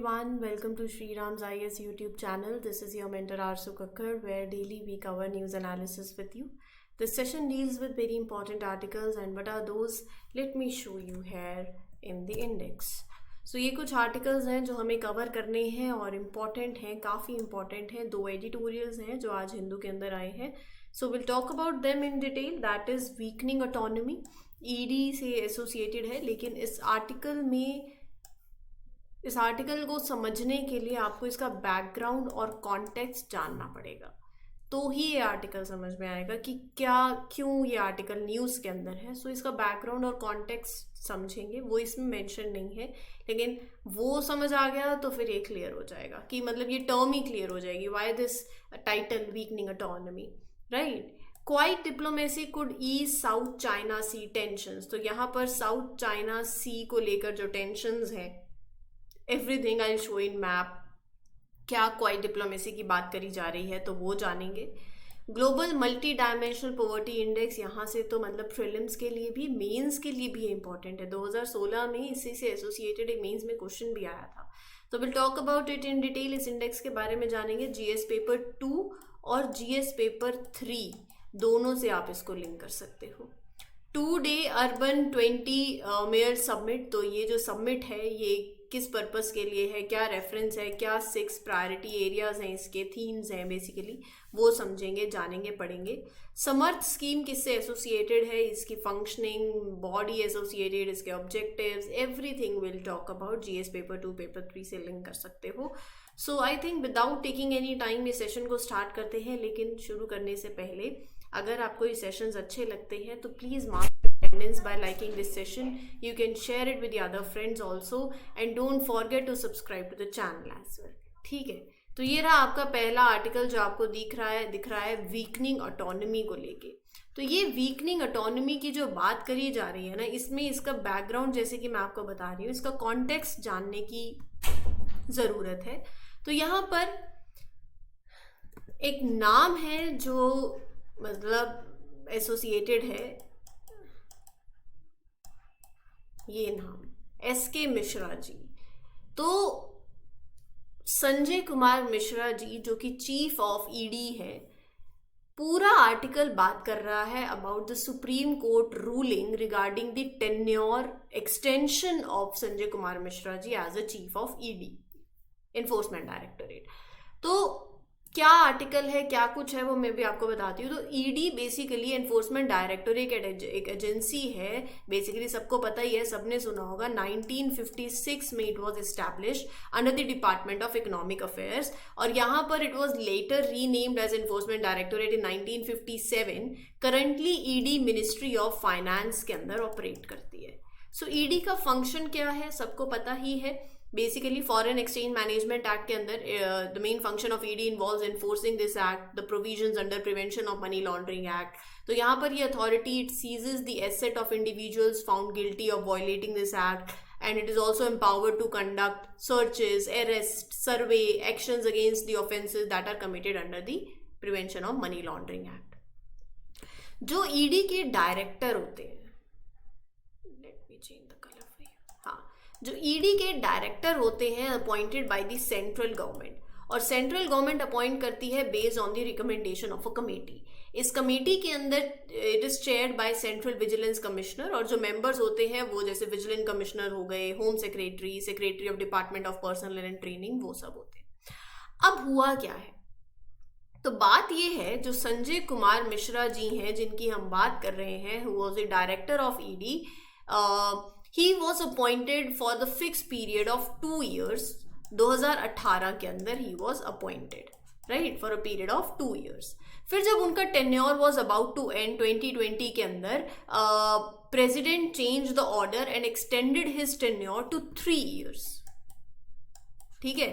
everyone, welcome to Sri Ram's IS YouTube channel. This is your mentor Arsu Kakkar, where daily we cover news analysis with you. This session deals with very important articles, and what are those? Let me show you here in the index. So ये कुछ articles हैं जो हमें cover करने हैं और important हैं, काफ़ी इम्पॉर्टेंट हैं. 2 एडिटोरियल्स हैं जो आज हिंदू के अंदर आए हैं. So will talk about them in detail. That is weakening autonomy. ED से एसोसिएटेड है, लेकिन इस आर्टिकल को समझने के लिए आपको इसका बैकग्राउंड और कॉन्टेक्स्ट जानना पड़ेगा, तो ही ये आर्टिकल समझ में आएगा कि क्यों ये आर्टिकल न्यूज़ के अंदर है. सो इसका बैकग्राउंड और कॉन्टेक्स्ट समझेंगे, वो इसमें मेंशन नहीं है, लेकिन वो समझ आ गया तो फिर ये क्लियर हो जाएगा कि मतलब ये टर्म ही क्लियर हो जाएगी. Why this title weakening autonomy, right. Quiet diplomacy could ease South China Sea tensions. तो यहाँ पर साउथ चाइना सी को लेकर जो टेंशंस हैं, everything I show in map. क्या क्वाइट डिप्लोमेसी की बात करी जा रही है तो वो जानेंगे. Global multi dimensional poverty index, यहाँ से तो मतलब प्रीलिम्स के लिए भी, मेंस के लिए भी इंपॉर्टेंट है. 2016 में इसी से एसोसिएटेड एक मेंस में क्वेश्चन भी आया था. तो will talk about it in detail. इस इंडेक्स के बारे में जानेंगे. जीएस पेपर 2 और जीएस पेपर 3 दोनों से आप इसको लिंक कर सकते हो. 2 डे अर्बन 20 मेयर सबमिट. तो ये जो सबमिट है ये किस पर्पस के लिए है, क्या रेफरेंस है, क्या 6 प्रायोरिटी एरियाज हैं, इसके थीम्स हैं बेसिकली, वो समझेंगे, जानेंगे, पढ़ेंगे. समर्थ स्कीम किससे एसोसिएटेड है, इसकी फंक्शनिंग, बॉडी एसोसिएटेड, इसके objectives, everything will talk about. GS paper 2 paper 3 से लिंक कर सकते हो. So I think without taking any time इस सेशन को स्टार्ट करते हैं. लेकिन शुरू करने से पहले अगर आपको ये सेशंस अच्छे लगते हैं तो please mark attendance by liking this session. You can share it with the other friends also, and don't forget to subscribe to the channel as well. ठीक है, तो ये रहा आपका पहला आर्टिकल जो आपको दिख रहा है वीकनिंग ऑटोनॉमी को लेके. तो ये वीकनिंग ऑटोनॉमी की जो बात करी जा रही है ना, इसमें इसका बैकग्राउंड जैसे कि मैं आपको बता रही हूँ, इसका कॉन्टेक्स्ट जानने की ज़रूरत है. तो यहाँ पर एक नाम है जो मतलब एसोसिएटेड है, ये नाम एसके मिश्रा जी. तो संजय कुमार मिश्रा जी जो कि चीफ ऑफ ईडी है, पूरा आर्टिकल बात कर रहा है about the Supreme Court ruling regarding the tenure extension of Sanjay Kumar Mishra ji as a chief of ED, Enforcement Directorate. तो क्या आर्टिकल है, क्या कुछ है, वो मैं भी आपको बताती हूँ. तो ईडी बेसिकली एनफोर्समेंट डायरेक्टोरेट एक एजेंसी है. बेसिकली सबको पता ही है, सबने सुना होगा. 1956 में it was established under the department of economic affairs, और यहाँ पर it was later renamed as Enforcement Directorate in 1957. Currently ED ministry of finance के अंदर ऑपरेट करती है. सो ईडी का फंक्शन क्या है सबको पता ही है. Basically foreign exchange management act के अंदर the main function of ED involves enforcing this act, the provisions under prevention of money laundering act. तो यहाँ पर ये authority it seizes the asset of individuals found guilty of violating this act, and it is also empowered to conduct searches, arrests, survey, actions against the offences that are committed under the Prevention of Money Laundering Act. जो ED के director होते हैं, जो ED के director होते हैं appointed by the central government, और central government appoint करती है based on the recommendation of a committee. इस कमेटी के अंदर it is chaired by central vigilance commissioner, और जो मेंबर्स होते हैं वो जैसे विजिलेंस कमिश्नर हो गए, home secretary, secretary of department of personal and training, वो सब होते हैं. अब हुआ क्या है, तो बात ये है, जो संजय कुमार मिश्रा जी हैं जिनकी हम बात कर रहे हैं, who was the director of ED, he was appointed for the fixed period of 2 years. 2018 के अंदर he was appointed, right, for a period of 2 years. फिर जब उनका tenure was about to end 2020 के अंदर, president changed the order and extended his tenure to 3 years. ठीक है,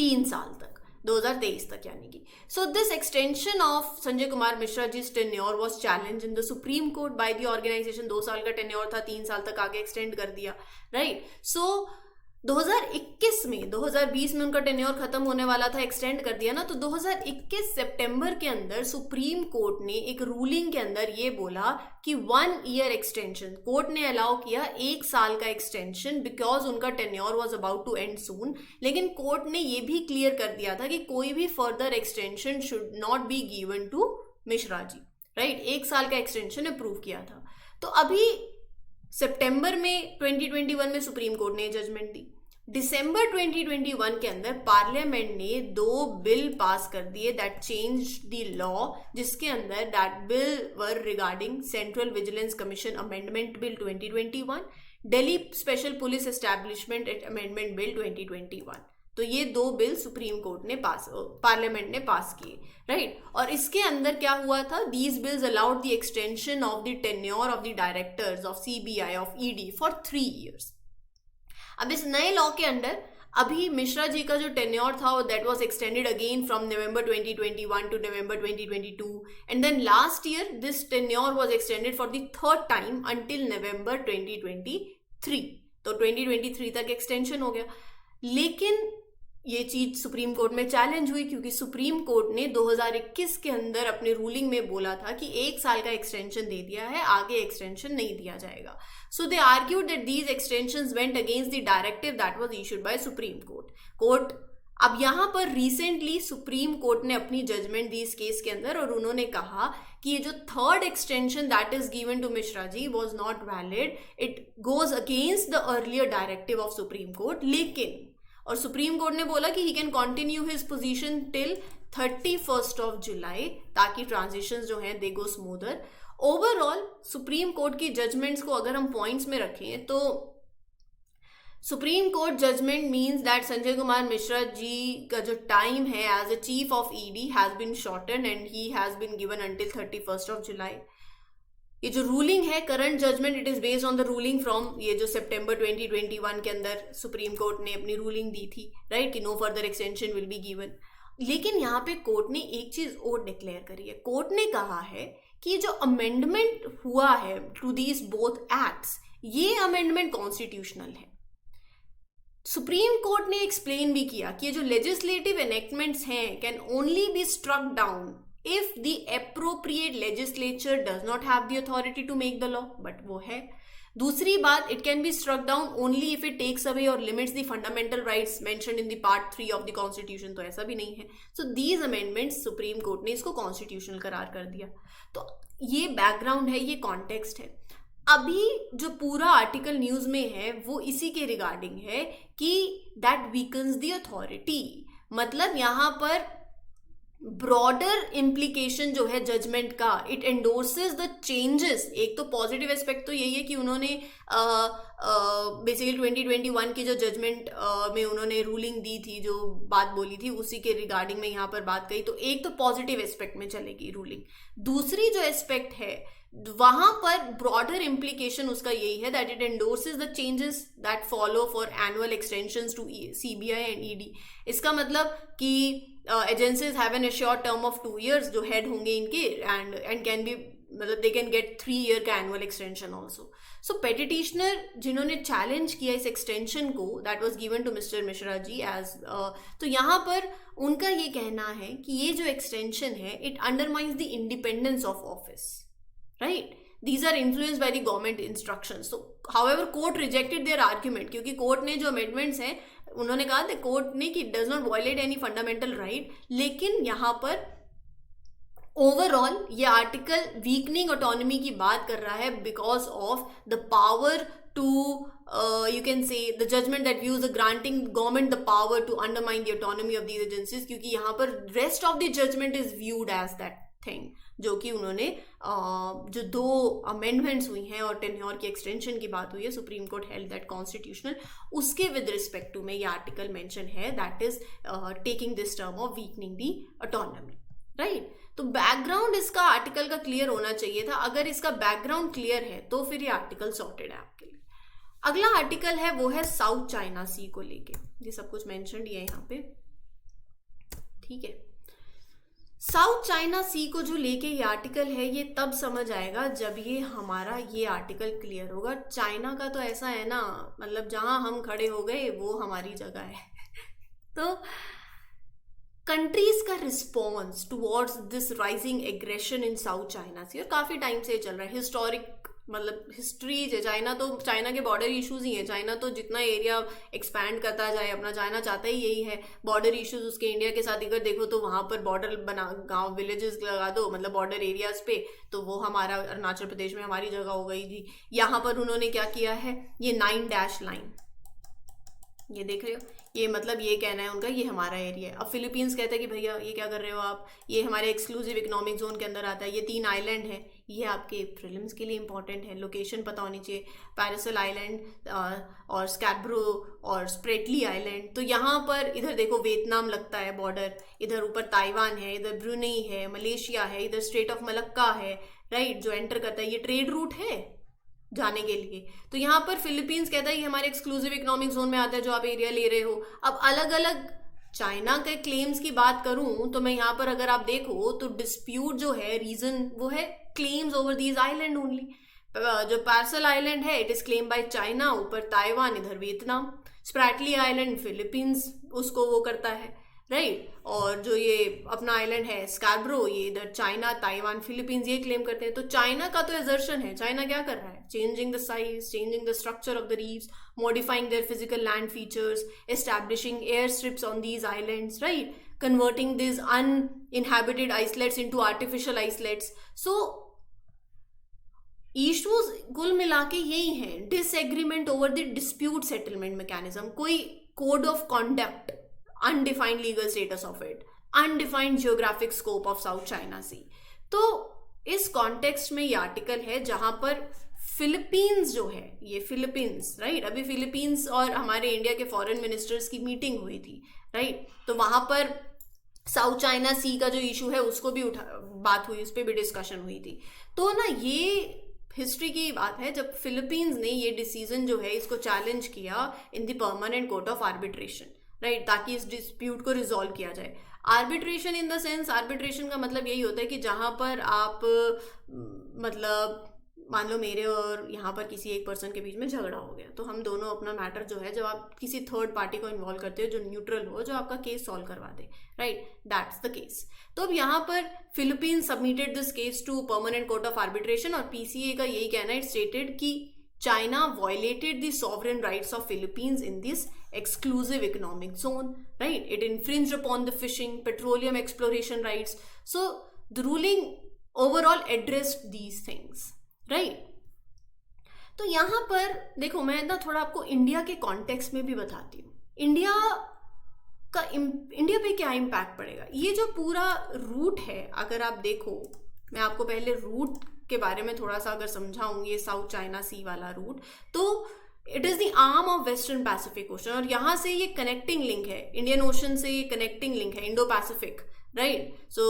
3 साल तक, 2023 तक यानी कि. So this extension of Sanjay Kumar Mishra ji tenure was challenge in the Supreme Court by the organisation. 2 साल का टेन्योर था, 3 साल तक आगे एक्सटेंड कर दिया, राइट. सो 2021 में, 2020 में उनका टेन्योर खत्म होने वाला था, एक्सटेंड कर दिया ना, तो 2021 सितंबर के अंदर सुप्रीम कोर्ट ने एक रूलिंग के अंदर ये बोला कि 1 ईयर एक्सटेंशन कोर्ट ने अलाउ किया, 1 साल का एक्सटेंशन, बिकॉज उनका tenure was about to end soon. लेकिन कोर्ट ने ये भी क्लियर कर दिया था कि कोई भी further extension should not be given to Mishra ji, right. 1 साल का एक्सटेंशन अप्रूव किया था। तो अभी सितंबर में 2021 में सुप्रीम कोर्ट ने जजमेंट दी। दिसंबर 2021 के अंदर पार्लियामेंट ने 2 बिल पास कर दिए दैट चेंज द लॉ, जिसके अंदर that bill were regarding central vigilance commission amendment bill 2021, Delhi special police establishment amendment bill 2021। तो ये 2 बिल सुप्रीम कोर्ट ने पार्लियामेंट ने पास किए, राइट। और इसके अंदर क्या हुआ था, these bills allowed the extension of the tenure of the directors of CBI of ED for 3 years. अब इस नए लॉ के अंदर अभी मिश्रा जी का जो टेन्योर था that was extended again from November 2021 to November 2022, and then last year this tenure was extended for the 3rd time until November 2023। तो 2023 तक एक्सटेंशन हो गया। लेकिन ये चीज सुप्रीम कोर्ट में चैलेंज हुई, क्योंकि सुप्रीम कोर्ट ने 2021 के अंदर अपने रूलिंग में बोला था कि 1 साल का एक्सटेंशन दे दिया है, आगे एक्सटेंशन नहीं दिया जाएगा। So they argued that these extensions went against the directive that was issued by Supreme Court. अब यहाँ पर रिसेंटली सुप्रीम कोर्ट ने अपनी जजमेंट दी इस केस के अंदर, और उन्होंने कहा कि ये जो 3rd extension that is given to Mishra ji was not valid, it goes against the earlier directive of Supreme Court. लेकिन और सुप्रीम कोर्ट ने बोला कि he can continue his position till 31st of July, ताकि ट्रांजिशंस जो हैं they go smoother. Overall Supreme Court की judgments को अगर हम पॉइंट्स में रखें तो Supreme Court judgment means that Sanjay Kumar Mishra ji का जो टाइम है as a chief of ED has been shorten and he has been given until 31st of July. ये जो रूलिंग है, current judgement, it is based on the ruling from ये जो सितंबर 2021 के अंदर सुप्रीम कोर्ट ने अपनी रूलिंग दी थी, राइट, कि no further extension will be given. लेकिन यहाँ पे कोर्ट ने एक चीज और डिक्लेयर करी है। कोर्ट ने कहा है कि जो अमेंडमेंट हुआ है टू दीज बोथ एक्ट्स, ये अमेंडमेंट कॉन्स्टिट्यूशनल है। सुप्रीम कोर्ट ने एक्सप्लेन भी किया कि ये जो लेजिस्लेटिव एनेक्टमेंट्स हैं can only be struck down if the appropriate legislature does not have the authority to make the law, but वो है। दूसरी बात, it can be struck down only if it takes away or limits the fundamental rights mentioned in the part 3 of the constitution, तो ऐसा भी नहीं है। So these amendments supreme Court ने इसको कॉन्स्टिट्यूशनल करार कर दिया। तो ये बैकग्राउंड है, ये कॉन्टेक्स्ट है। अभी जो पूरा आर्टिकल न्यूज में है वो इसी के रिगार्डिंग है कि दैट वीकन्स द अथॉरिटी, मतलब यहाँ पर ब्रॉडर इम्प्लीकेशन जो है जजमेंट का, इट एंडोर्सेस द चेंजेस। एक तो पॉजिटिव एस्पेक्ट तो यही है कि उन्होंने बेसिकली 2021 की जो जजमेंट में उन्होंने रूलिंग दी थी, जो बात बोली थी, उसी के रिगार्डिंग में यहाँ पर बात कही, तो एक तो पॉजिटिव एस्पेक्ट में चलेगी रूलिंग। दूसरी जो एस्पेक्ट है वहां पर ब्रॉडर इम्प्लीकेशन उसका यही है that it endorses the changes that follow for annual extensions to CBI and ED. इसका मतलब कि agencies have an assured term of 2 years जो हेड होंगे इनके, एंड कैन बी, मतलब दे कैन गेट 3 year का annual extension also. So petitioner जिन्होंने challenge किया इस एक्सटेंशन को that was given to mister Mishra ji as, तो यहाँ पर उनका ये कहना है कि ये जो एक्सटेंशन है it undermines the independence of office, right? These are influenced by the government instructions. So, however, court rejected their argument, क्योंकि कोर्ट ने जो amendments हैं उन्होंने कहा था कोर्ट ने कि does not violate any fundamental right, लेकिन यहाँ पर ओवरऑल ये आर्टिकल वीकनिंग ऑटोनॉमी की बात कर रहा है because of the power to you can say the judgment that views the granting government the power to undermine the autonomy of these agencies, क्योंकि यहाँ पर rest of the judgment is viewed as that thing, जो कि उन्होंने जो 2 amendments हुई हैं और टेन्योर की एक्सटेंशन की बात हुई है, Supreme court held that constitutional, उसके विद रिस्पेक्ट टू में ये आर्टिकल मेंशन है that is taking this term of weakening the autonomy, right. तो बैकग्राउंड इसका आर्टिकल का क्लियर होना चाहिए था। अगर इसका बैकग्राउंड क्लियर है तो फिर ये आर्टिकल सॉर्टेड है आपके लिए। अगला आर्टिकल है वो है साउथ चाइना सी को लेके, ये सब कुछ मेंशन्ड है यहाँ पे, ठीक है। साउथ चाइना सी को जो लेके ये आर्टिकल है, ये तब समझ आएगा जब ये हमारा ये आर्टिकल क्लियर होगा। चाइना का तो ऐसा है ना, मतलब जहां हम खड़े हो गए वो हमारी जगह है। तो कंट्रीज का response towards this rising aggression in South China Sea, और काफी टाइम से चल रहा है, हिस्टोरिक मतलब हिस्ट्रीज है। चाइना के बॉर्डर इश्यूज ही है। चाइना तो जितना एरिया एक्सपैंड करता जाए अपना, चाइना चाहता ही यही है। बॉर्डर इश्यूज उसके इंडिया के साथ अगर देखो तो वहां पर बॉर्डर बना, गांव विलेजेस लगा दो मतलब बॉर्डर एरियाज पे, तो वो हमारा अरुणाचल प्रदेश में हमारी जगह हो गई थी। यहाँ पर उन्होंने क्या किया है, ये 9 डैश लाइन, ये देख रहे हो, ये मतलब ये कहना है उनका ये हमारा एरिया है। अब फिलीपींस कहता है कि भैया ये क्या कर रहे हो आप, ये हमारे एक्सक्लूसिव इकोनॉमिक जोन के अंदर आता है। ये 3 आइलैंड है, ये आपके प्रीलिम्स के लिए इंपॉर्टेंट है, लोकेशन पता होनी चाहिए। पैरासल आइलैंड और स्कैब्रो और स्प्रेटली आइलैंड। तो यहाँ पर इधर देखो वियतनाम लगता है बॉर्डर, इधर ऊपर ताइवान है, इधर ब्रुनेई है, मलेशिया है, इधर स्ट्रेट ऑफ मलक्का है, राइट, जो एंटर करता है। ये ट्रेड रूट है जाने के लिए। तो यहाँ पर फिलीपींस कहता है कि हमारे एक्सक्लूसिव इकोनॉमिक जोन में आता है जो आप एरिया ले रहे हो। अब अलग अलग चाइना के क्लेम्स की बात करूं तो मैं यहाँ पर अगर आप देखो तो डिस्प्यूट जो है, रीजन वो है claims over these island only. जो पार्सल आइलैंड है it is claim by China, ऊपर ताइवान, इधर वियतनाम। स्प्रैटली आइलैंड फिलीपींस उसको वो करता है, राइट। और जो ये अपना आइलैंड है स्कैब्रो, ये इधर चाइना, ताइवान, फिलीपींस ये क्लेम करते हैं। तो चाइना का तो एजर्शन है, चाइना क्या कर रहा है, changing the size, changing the structure of the reefs, modifying their physical land features, establishing air strips on these islands, right, converting this uninhabited islets into artificial islets. So issues कुल मिला के यही है, disagreement over the dispute settlement mechanism, कोई code of conduct, undefined legal status of it, undefined geographic scope of South China Sea. तो इस context में ये आर्टिकल है जहां पर फिलीपींस जो है, ये फिलीपींस, राइट, अभी फिलीपींस और हमारे इंडिया के फॉरेन मिनिस्टर्स की मीटिंग हुई थी, राइट। तो वहां पर साउथ चाइना सी का जो इशू है उसको भी बात हुई, उस पर भी डिस्कशन हुई थी। तो ना ये हिस्ट्री की बात है जब फिलीपींस ने ये डिसीजन जो है इसको चैलेंज किया in the permanent court of arbitration, right, ताकि इस डिस्प्यूट को रिजॉल्व किया जाए। Arbitration in the sense, arbitration का मतलब यही होता है कि जहां पर आप मतलब मान लो मेरे और यहाँ पर किसी एक पर्सन के बीच में झगड़ा हो गया, तो हम दोनों अपना मैटर जो है, जब आप किसी थर्ड पार्टी को इन्वॉल्व करते हो जो न्यूट्रल हो, जो आपका केस सॉल्व करवा दे, राइट, दैट्स द केस। तो अब यहाँ पर Philippines submitted this case to permanent court of arbitration, और पीसीए का यही कहना है, इट स्टेटेड कि China violated the sovereign rights of Philippines in this exclusive economic zone, right? It infringed upon the fishing, petroleum exploration rights. So the ruling overall addressed these things, right? तो यहाँ पर देखो मैं ना थोड़ा आपको India के कॉन्टेक्स्ट में भी बताती हूँ, इंडिया पे क्या इम्पैक्ट पड़ेगा। ये जो पूरा रूट है, अगर आप देखो, मैं आपको पहले रूट के बारे में थोड़ा सा अगर समझाऊंगी, साउथ चाइना सी वाला रूट, तो it is the arm of western Pacific ocean, और यहाँ से ये कनेक्टिंग लिंक है, इंडियन ओशन से ये कनेक्टिंग लिंक है, इंडो पैसिफिक, राइट। सो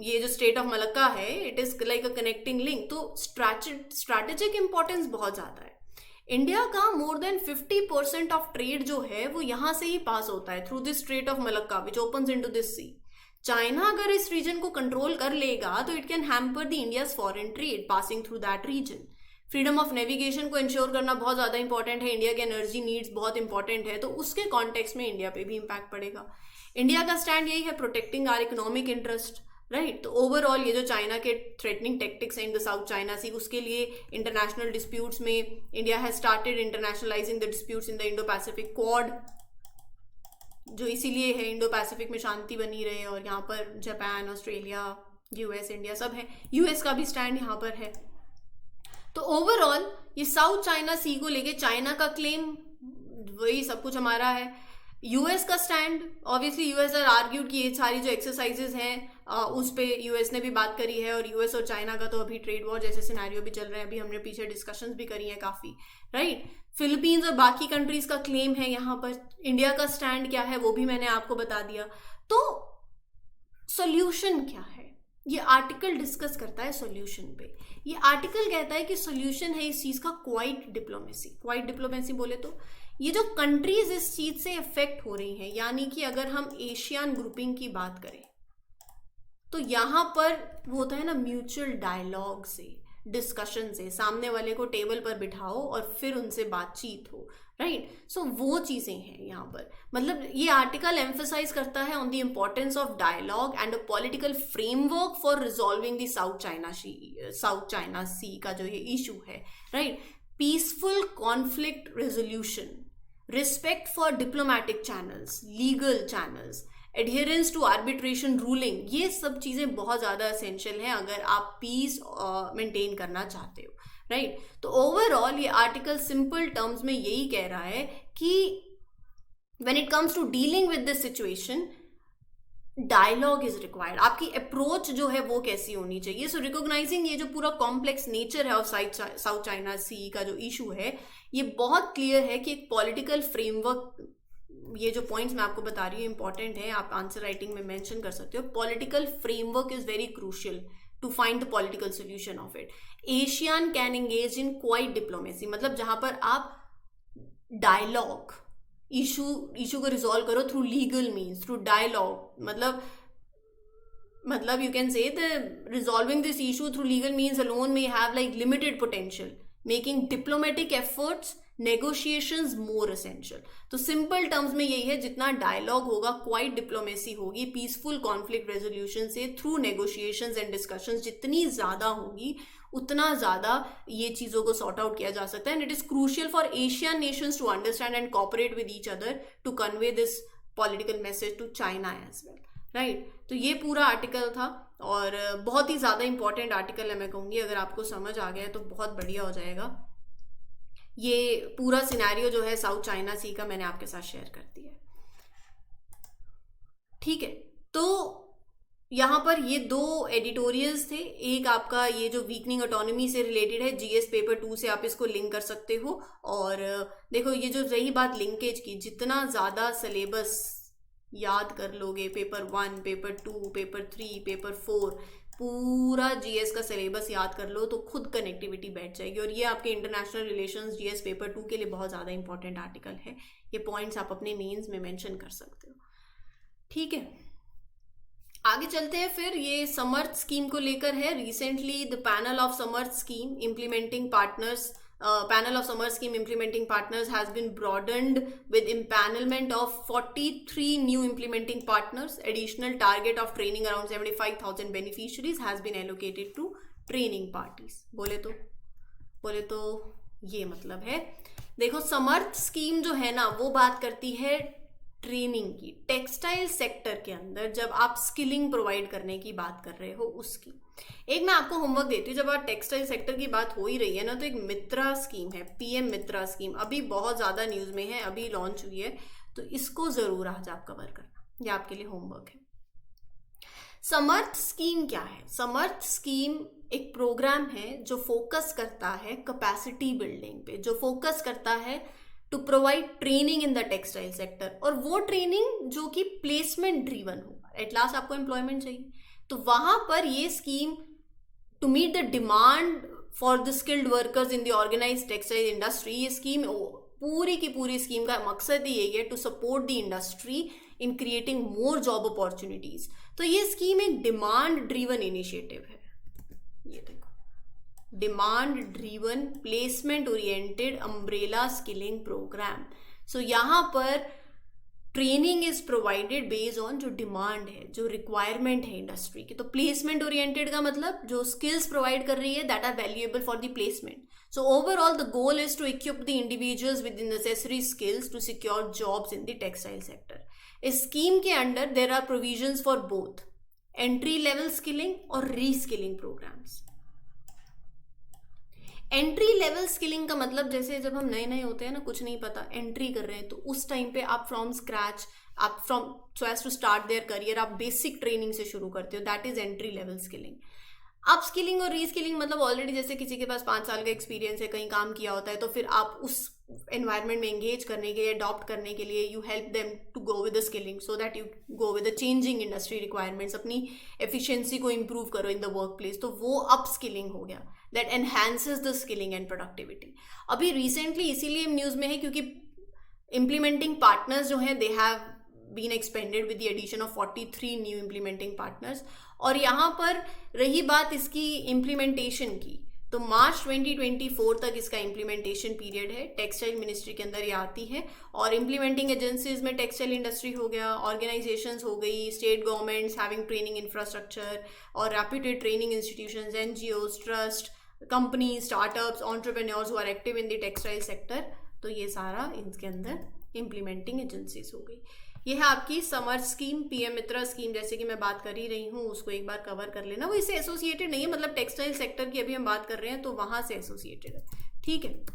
ये जो स्टेट ऑफ मलक्का है it is like a connecting link. तो स्ट्रैटेजिक इंपॉर्टेंस बहुत ज्यादा है। इंडिया का मोर देन 50% ऑफ ट्रेड जो है वो यहाँ से ही पास होता है, through this strait of Malacca which opens into this sea. China अगर इस रीजन को कंट्रोल कर लेगा तो it can hamper the India's foreign trade passing through that region. Freedom of navigation को इंश्योर करना बहुत ज्यादा इंपॉर्टेंट है, इंडिया के एनर्जी नीड्स बहुत इंपॉर्टेंट है, तो उसके कॉन्टेक्स्ट में इंडिया पे भी इंपैक्ट पड़ेगा। इंडिया का स्टैंड यही है, protecting our economic interest, right. तो ओवरऑल ये जो चाइना के थ्रेटनिंग टेक्टिक्स हैं in the South China Sea, उसके लिए इंटरनेशनल डिस्प्यूट्स में India has started internationalising the disputes in the Indo Pacific Quad, जो इसीलिए है इंडो पैसिफिक में शांति बनी रहे, और यहाँ पर जापान, ऑस्ट्रेलिया, यूएस, इंडिया सब है, यूएस का भी स्टैंड यहाँ पर है। तो ओवरऑल ये साउथ चाइना सी को लेके चाइना का क्लेम वही सब कुछ हमारा है। यूएस का stand, obviously US are argued कि ये सारी जो एक्सरसाइजेज हैं उस पे यूएस ने भी बात करी है, और यूएस और चाइना का तो अभी ट्रेड वॉर जैसे सिनेरियो भी चल रहे हैं, अभी हमने पीछे डिस्कशंस भी करी हैं काफी, राइट। फिलीपींस और बाकी कंट्रीज का क्लेम है यहाँ पर, इंडिया का स्टैंड क्या है वो भी मैंने आपको बता दिया। तो सॉल्यूशन क्या है, ये आर्टिकल डिस्कस करता है सॉल्यूशन पे। ये आर्टिकल कहता है कि सॉल्यूशन है इस चीज का क्वाइट डिप्लोमेसी। क्वाइट डिप्लोमेसी बोले तो ये जो कंट्रीज इस चीज से इफेक्ट हो रही हैं, यानी कि अगर हम एशियन ग्रुपिंग की बात करें, तो यहाँ पर वो होता है ना म्यूचुअल डायलॉग से, डिस्कशन से, सामने वाले को टेबल पर बिठाओ और फिर उनसे बातचीत हो, राइट। सो वो चीज़ें हैं यहाँ पर। मतलब ये आर्टिकल एम्फसाइज करता है on the importance of dialogue and a political framework for resolving the South China Sea का जो ये इशू है, right. Peaceful conflict resolution, respect for diplomatic channels, legal channels, adherence to arbitration ruling, ये सब चीज़ें बहुत ज़्यादा असेंशियल हैं अगर आप पीस मेंटेन करना चाहते हो, राइट। तो ओवरऑल ये आर्टिकल सिंपल टर्म्स में यही कह रहा है कि when it comes to dealing with this situation, dialogue is required. आपकी अप्रोच जो है वो कैसी होनी चाहिए। सो रिकॉग्नाइजिंग ये जो पूरा कॉम्प्लेक्स नेचर है ऑफ साउथ चाइना सी का जो इशू है, ये बहुत क्लियर है कि एक पॉलिटिकल फ्रेमवर्क, ये जो पॉइंट्स मैं आपको बता रही हूँ इंपॉर्टेंट है, आप आंसर राइटिंग में मेंशन कर सकते हो। Political framework is very crucial to find the political solution of it. ASEAN can engage in quiet diplomacy, मतलब जहां पर आप डायलॉग, इशू को रिजॉल्व करो through legal means, through dialogue. मतलब you can say that resolving this issue through legal means alone may have like limited potential, making diplomatic efforts, negotiations more essential। तो simple terms में यही है, जितना dialogue होगा, quite diplomacy होगी, peaceful conflict resolution से through negotiations and discussions जितनी ज़्यादा होगी, उतना ज़्यादा ये चीज़ों को सॉर्ट आउट किया जा सकता है। And it is crucial for ASEAN nations to understand and cooperate with each other to convey this political message to China as well, right. तो ये पूरा आर्टिकल था और बहुत ही ज़्यादा इंपॉर्टेंट आर्टिकल है मैं कहूँगी। अगर आपको समझ आ गया है तो बहुत बढ़िया हो जाएगा। ये पूरा सिनेरियो जो है साउथ चाइना सी का मैंने आपके साथ शेयर कर दिया है, ठीक है। तो यहाँ पर ये दो एडिटोरियल्स थे। एक आपका ये जो वीकनिंग ऑटोनॉमी से रिलेटेड है, जीएस पेपर 2 से आप इसको लिंक कर सकते हो। और देखो ये जो रही बात लिंकेज की, जितना ज़्यादा सिलेबस याद कर लोगे, पेपर 1, पेपर 2, पेपर 3, पेपर 4, पूरा जीएस का सिलेबस याद कर लो तो खुद कनेक्टिविटी बैठ जाएगी। और ये आपके इंटरनेशनल रिलेशंस जीएस पेपर 2 के लिए बहुत ज़्यादा इंपॉर्टेंट आर्टिकल है। ये पॉइंट्स आप अपने मेंस में मेंशन कर सकते हो, ठीक है। आगे चलते हैं फिर। ये समर्थ स्कीम को लेकर है। Recently the panel of Samarth scheme implementing partners has been broadened with empanelment of 43 new implementing partners. Additional target of training around 75,000 beneficiaries has been allocated to training parties. बोले तो ये मतलब है, देखो समर्थ स्कीम जो है ना वो बात करती है ट्रेनिंग की। टेक्सटाइल सेक्टर के अंदर जब आप स्किलिंग प्रोवाइड करने की बात कर रहे हो उसकी, एक मैं आपको होमवर्क देती हूँ। जब आप टेक्सटाइल सेक्टर की बात हो ही रही है ना, तो एक मित्रा स्कीम है, पीएम मित्रा स्कीम, अभी बहुत ज़्यादा न्यूज़ में है, अभी लॉन्च हुई है, तो इसको ज़रूर आज आप कवर करना, ये आपके लिए होमवर्क है। समर्थ स्कीम क्या है? समर्थ स्कीम एक प्रोग्राम है जो फोकस करता है कैपेसिटी बिल्डिंग पे, जो फोकस करता है to provide training in the textile sector, और वो ट्रेनिंग जो कि प्लेसमेंट ड्रीवन होगा। एट लास्ट आपको एम्प्लॉयमेंट चाहिए, तो वहां पर ये scheme to meet the demand for the skilled workers in the organised textile industry, ये स्कीम पूरी की पूरी स्कीम का मकसद ही यही है to support the industry in creating more job opportunities. तो ये स्कीम एक डिमांड ड्रीवन इनिशिएटिव है। ये देखो, demand driven placement oriented umbrella skilling programme. So यहाँ पर training is provided based on जो डिमांड है, जो रिक्वायरमेंट है इंडस्ट्री की। तो प्लेसमेंट ओरिएंटेड का मतलब जो स्किल्स प्रोवाइड कर रही है that are valuable for the placement. So overall, the goal is to equip the individuals with the necessary skills to secure jobs in the textile sector. इस scheme के under there are provisions for both entry level skilling और reskilling programs. Entry level skilling का मतलब जैसे जब हम नए नए होते हैं ना, कुछ नहीं पता, एंट्री कर रहे हैं, तो उस टाइम पे आप फ्रॉम स्क्रैच, आप from so as to start their career, आप बेसिक ट्रेनिंग से शुरू करते हो, that is entry level skilling. Up skilling और रीस्किलिंग मतलब ऑलरेडी जैसे किसी के पास 5 साल का एक्सपीरियंस है, कहीं काम किया होता है, तो फिर आप उस एनवायरनमेंट में एंगेज करने के लिए, अडॉप्ट करने के लिए, you help them to go with the skilling so that you go with the changing industry requirements, अपनी एफिशिएंसी को इंप्रूव करो इन द वर्क प्लेस। तो वो अप स्किलिंग हो गया, that enhances the skilling and productivity. अभी recently इसीलिए news में है क्योंकि इम्प्लीमेंटिंग पार्टनर्स जो हैं they have been expanded with the addition of 43 new implementing partners. और यहाँ पर रही बात इसकी इम्प्लीमेंटेशन की, तो मार्च 2024 तक इसका इम्प्लीमेंटेशन पीरियड है। टेक्सटाइल मिनिस्ट्री के अंदर ये आती है और इम्प्लीमेंटिंग एजेंसीज में टेक्सटाइल इंडस्ट्री हो गया, ऑर्गेनाइजेशंस हो गई, state governments having training infrastructure और reputed training institutions, NGOs, trust, company, startups, entrepreneurs who are active in the textile sector. तो ये सारा इनके अंदर इम्प्लीमेंटिंग एजेंसीज हो गई। ये है आपकी समर स्कीम, पीएम मित्रा स्कीम, जैसे कि मैं बात कर ही रही हूँ, उसको एक बार कवर कर लेना। वो इससे एसोसिएटेड नहीं है, मतलब टेक्सटाइल सेक्टर की अभी हम बात कर रहे हैं तो वहां से एसोसिएटेड है, ठीक है।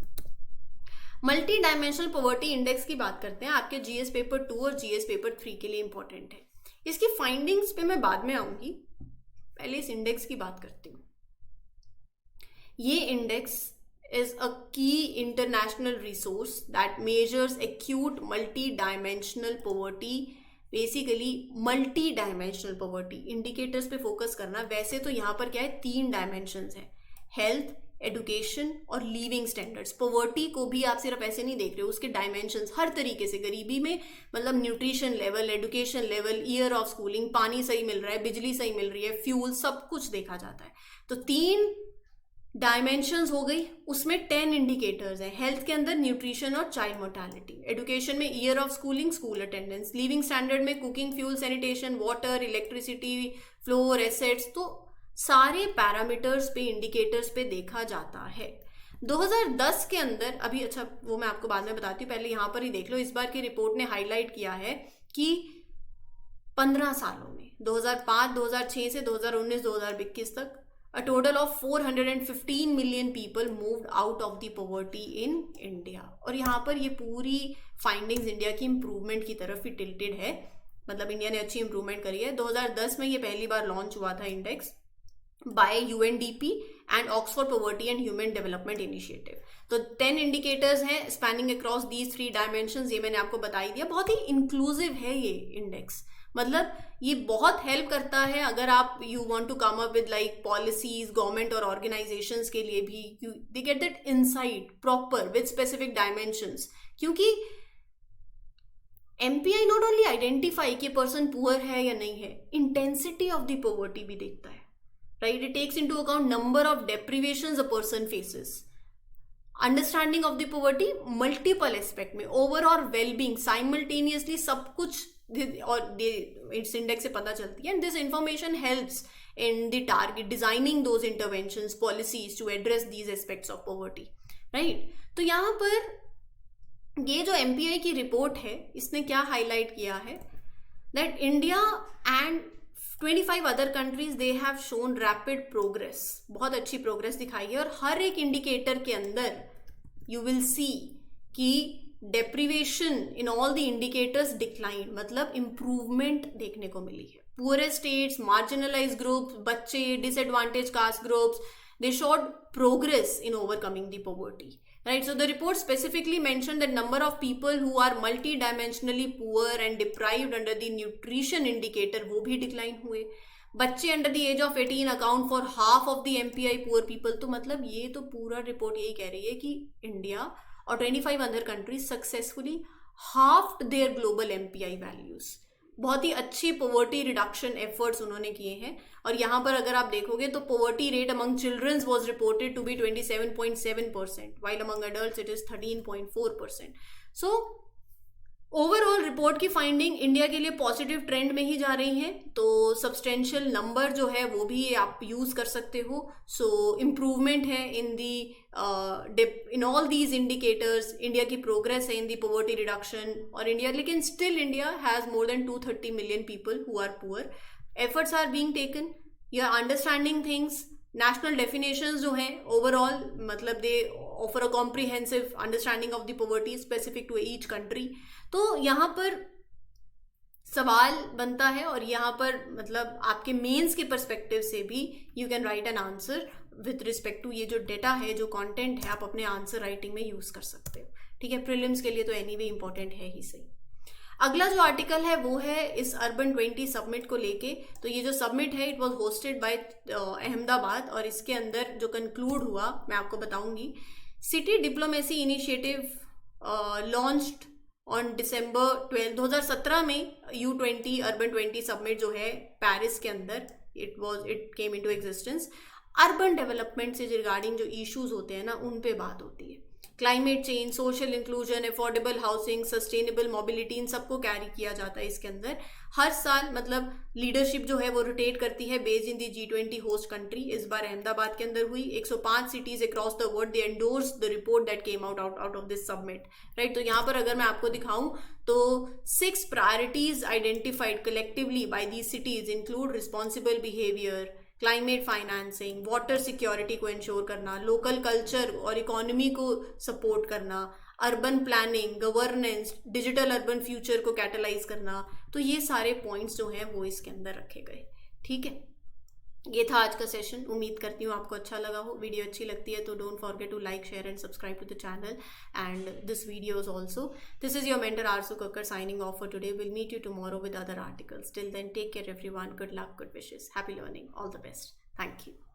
मल्टी डायमेंशनल पॉवर्टी इंडेक्स की बात करते हैं, आपके जीएस पेपर 2 और जीएस पेपर 3 के लिए इंपॉर्टेंट है। इसकी फाइंडिंग्स पे मैं बाद में आऊंगी, पहले इस इंडेक्स की बात करती हूँ। ये index is a key international resource that measures acute multi-dimensional poverty, basically multi dimensional poverty. Indicators पे फोकस करना, वैसे तो यहाँ पर क्या है, 3 डायमेंशंस हैं, हेल्थ, एडुकेशन और लिविंग स्टैंडर्ड्स। पॉवर्टी को भी आप सिर्फ ऐसे नहीं देख रहे हो, उसके डायमेंशंस हर तरीके से, गरीबी में मतलब nutrition level, education level, year of schooling, पानी सही मिल रहा है, बिजली सही मिल रही है, फ्यूल, सब कुछ देखा जाता है। तो 3 डायमेंशंस हो गई, उसमें 10 इंडिकेटर्स हैं। हेल्थ के अंदर न्यूट्रिशन और चाइल्ड मोर्टेलिटी, एडुकेशन में year of schooling, school attendance, living standard में cooking, fuel, sanitation, water, electricity, floor, assets. तो सारे पैरामीटर्स पे, इंडिकेटर्स पे देखा जाता है। 2010 के अंदर, अभी अच्छा वो मैं आपको बाद में बताती हूँ, पहले यहाँ पर ही देख लो। इस बार की रिपोर्ट ने हाईलाइट किया है कि 15 सालों में 2005, 2006 से 2019, 2021 तक a total of 415 million people moved out of the poverty in India। और यहाँ पर ये पूरी फाइंडिंग्स इंडिया की इम्प्रूवमेंट की तरफ ही टिल्टेड है, मतलब इंडिया ने अच्छी इम्प्रूवमेंट करी है। 2010 में ये पहली बार लॉन्च हुआ था index bye UNDP and Oxford poverty and human development initiative. तो 10 इंडिकेटर्स हैं स्पैनिंग अक्रॉस दीज 3 डायमेंशंस, ये मैंने आपको बता ही दिया। बहुत ही इंक्लूसिव है ये इंडेक्स, मतलब ये बहुत हेल्प करता है अगर आप you want to come up with like policies, government और ऑर्गेनाइजेशंस के लिए भी they get that insight proper with specific dimensions. क्योंकि एमपीआई नॉट ओनली आइडेंटिफाई कि पर्सन पुअर है या नहीं है, इंटेंसिटी ऑफ द पॉवर्टी भी देखता है, राइट। It takes into account number of deprivations a person faces, understanding of the poverty multiple aspect में, ओवरऑल वेलबींग, साइमल्टेनियसली सब कुछ और इस इंडेक्स से पता चलती है। And this information helps in the target designing those interventions, policies to address these aspects of poverty, right. तो यहाँ पर ये जो एमपीआई की रिपोर्ट है, इसने क्या हाईलाइट किया है, that India and 25 other countries they have shown rapid progress, बहुत अच्छी प्रोग्रेस दिखाई है। और हर एक इंडिकेटर के अंदर यू विल सी कि deprivation in all the indicators decline, मतलब इंप्रूवमेंट देखने को मिली है। पुअरेस्ट स्टेट्स, मार्जिनलाइज्ड ग्रुप्स, बच्चे, disadvantage caste groups, they showed progress in overcoming the poverty, right. So the report specifically mention that number of people who are multi dimensionally poor and deprived under the nutrition indicator, वो भी decline हुए। बच्चे under the age of 18 account for half of the MPI poor people. तो मतलब ये तो पूरा report यही कह रही है कि इंडिया और 25 other countries successfully halved their global MPI values. बहुत ही अच्छी पॉवर्टी रिडक्शन एफर्ट्स उन्होंने किए हैं। और यहाँ पर अगर आप देखोगे तो poverty rate among childrens was reported to be 27.7%, while among adults it is 13.4%। So overall report की फाइंडिंग इंडिया के लिए पॉजिटिव ट्रेंड में ही जा रही हैं। तो सब्सटेंशियल नंबर जो है वो भी आप यूज कर सकते हो। सो इम्प्रूवमेंट है in all these indicators, India की प्रोग्रेस है इन दी पॉवर्टी रिडक्शन। और इंडिया, लेकिन still India has more than 230 million people who are poor. Efforts are being taken, you are understanding things. National definitions जो हैं overall, मतलब they offer a comprehensive understanding of the poverty specific to each country. तो यहाँ पर सवाल बनता है और यहाँ पर मतलब आपके मेंस के पर्सपेक्टिव से भी you can write an answer with respect to ये जो डेटा है, जो कंटेंट है, आप अपने आंसर राइटिंग में यूज कर सकते हो, ठीक है। प्रीलिम्स के लिए तो एनीवे इंपॉर्टेंट है ही सही। अगला जो आर्टिकल है वो है इस अर्बन 20 सबमिट को लेके। तो ये जो सबमिट है it was hosted by Ahmedabad और इसके अंदर जो कंक्लूड हुआ मैं आपको बताऊंगी। City diplomacy initiative launched on December 12 2017 में U20 अर्बन 20 समिट जो है पेरिस के अंदर it came into existence. Urban development से रिगार्डिंग जो इश्यूज होते हैं ना, उन पे बात होती है। Climate change, social inclusion, affordable housing, sustainable mobility, इन सबको कैरी किया जाता है इसके अंदर। हर साल मतलब लीडरशिप जो है वो रोटेट करती है based in the G20 host country. इस बार अहमदाबाद के अंदर हुई। 105 cities across the world they endorse the report that came out of this summit, right. तो यहाँ पर अगर मैं आपको दिखाऊं तो 6 priorities identified collectively by these cities include responsible behaviour, climate financing, water security को इंश्योर करना, लोकल कल्चर और इकोनॉमी को सपोर्ट करना, urban planning, governance, digital urban future को कैटलाइज करना। तो ये सारे पॉइंट्स जो हैं वो इसके अंदर रखे गए। ठीक है, ये था आज का सेशन। उम्मीद करती हूँ आपको अच्छा लगा हो। वीडियो अच्छी लगती है तो don't forget to like, share and subscribe to the channel and this videos also. This is your mentor Arsu Kakkar signing off for today. We'll meet you tomorrow with other articles. Till then, take care everyone. Good luck, good wishes. Happy learning. All the best. Thank you.